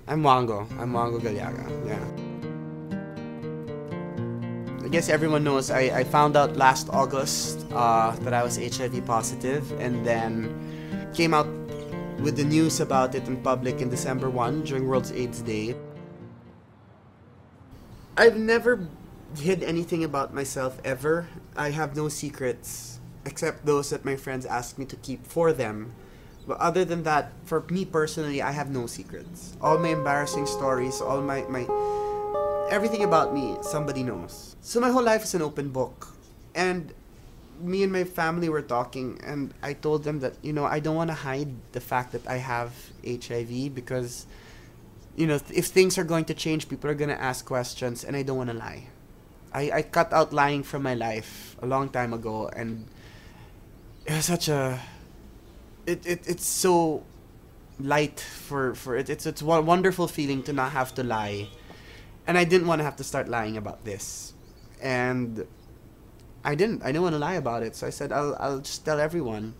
I'm Wanggo. I'm Wanggo Gallaga. Yeah. I guess everyone knows I found out last August that I was HIV positive, and then came out with the news about it in public in December 1 during World AIDS Day. I've never hid anything about myself ever. I have no secrets except those that my friends ask me to keep for them. But other than that, for me personally, I have no secrets. All my embarrassing stories, all my everything about me, somebody knows. So my whole life is an open book. And me and my family were talking, and I told them that, I don't want to hide the fact that I have HIV because, if things are going to change, people are going to ask questions, and I don't want to lie. I cut out lying from my life a long time ago, and it was such a... It's so light for it. It's a wonderful feeling to not have to lie. And I didn't want to have to start lying about this. And I didn't want to lie about it. So I said, I'll just tell everyone.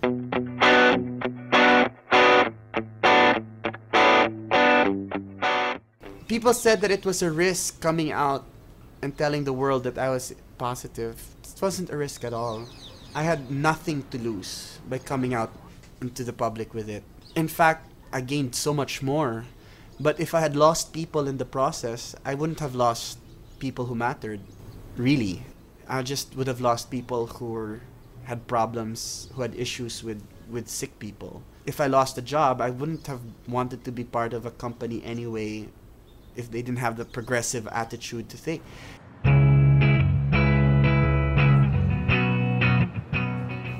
People said that it was a risk coming out and telling the world that I was positive. It wasn't a risk at all. I had nothing to lose by coming out into the public with it. In fact, I gained so much more. But if I had lost people in the process, I wouldn't have lost people who mattered, really. I just would have lost people who had problems, who had issues with sick people. If I lost a job, I wouldn't have wanted to be part of a company anyway if they didn't have the progressive attitude to think.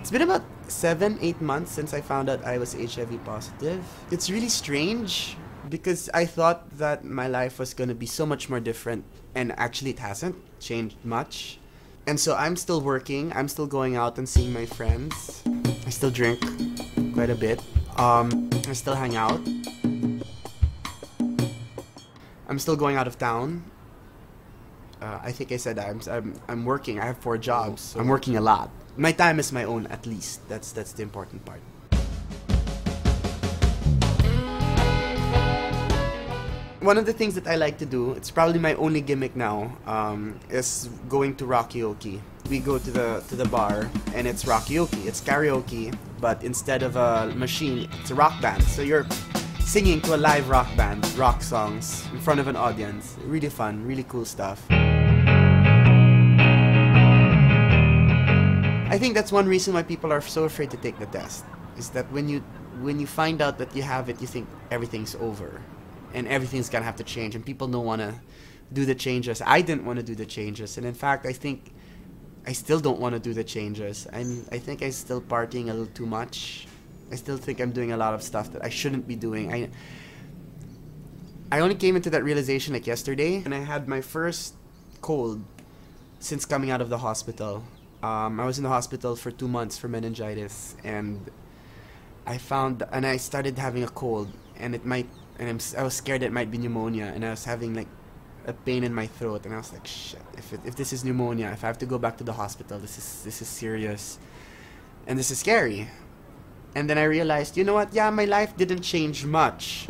It's been about 7-8 months since I found out I was HIV positive. It's really strange because I thought that my life was going to be so much more different, and actually it hasn't changed much. And so I'm still working, I'm still going out and seeing my friends. I still drink quite a bit. I still hang out. I'm still going out of town. I think I said I'm working. I have 4 jobs. So I'm working a lot. My time is my own, at least. That's the important part. One of the things that I like to do, it's probably my only gimmick now, is going to karaoke. We go to the bar, and it's karaoke. It's karaoke, but instead of a machine, it's a rock band. So you're singing to a live rock band, rock songs, in front of an audience. Really fun, really cool stuff. I think that's one reason why people are so afraid to take the test, is that when you find out that you have it, you think everything's over and everything's gonna have to change, and people don't want to do the changes. I didn't want to do the changes, and in fact I think I still don't want to do the changes. I think I'm still partying a little too much. I still think I'm doing a lot of stuff that I shouldn't be doing. I only came into that realization like yesterday, and I had my first cold since coming out of the hospital. I was in the hospital for 2 months for meningitis, and I started having a cold, and I was scared it might be pneumonia, and I was having like a pain in my throat, and I was like, shit, if this is pneumonia, if I have to go back to the hospital, this is serious, and this is scary. And then I realized, you know what, yeah, my life didn't change much.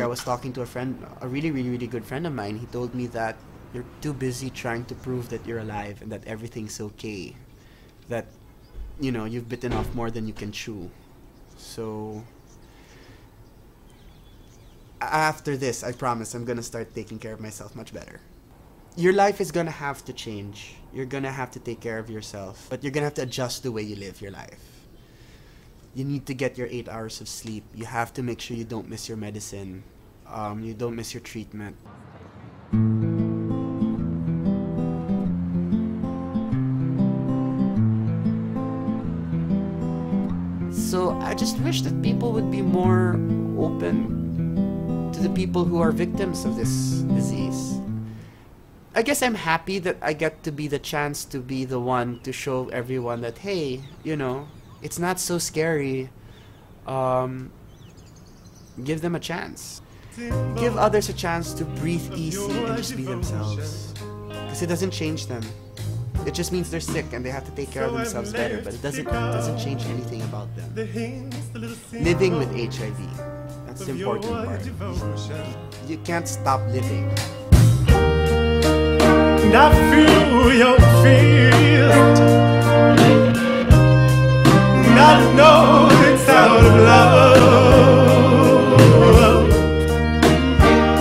I was talking to a friend, a really, really, really good friend of mine. He told me that you're too busy trying to prove that you're alive and that everything's okay. That, you've bitten off more than you can chew. So, after this, I promise I'm gonna start taking care of myself much better. Your life is gonna have to change. You're gonna have to take care of yourself. But you're gonna have to adjust the way you live your life. You need to get your 8 hours of sleep. You have to make sure you don't miss your medicine. You don't miss your treatment. So I just wish that people would be more open to the people who are victims of this disease. I guess I'm happy that I get to be the chance to be the one to show everyone that, hey, it's not so scary. Give them a chance. Give others a chance to breathe easy and just be themselves. Because it doesn't change them. It just means they're sick and they have to take care of themselves better, but it doesn't change anything about them. living with HIV. That's the important part. You can't stop living. And I feel your field, and I know it's out of love,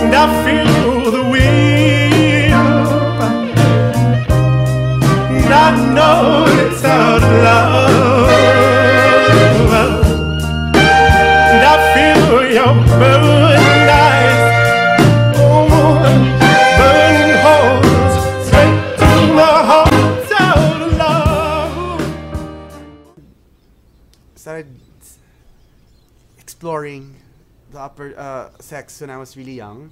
and I feel the wheel, and I know it's out of love, and I feel your burning eyes, burning holes straight to my heart, out of love. Started exploring the upper sex when I was really young.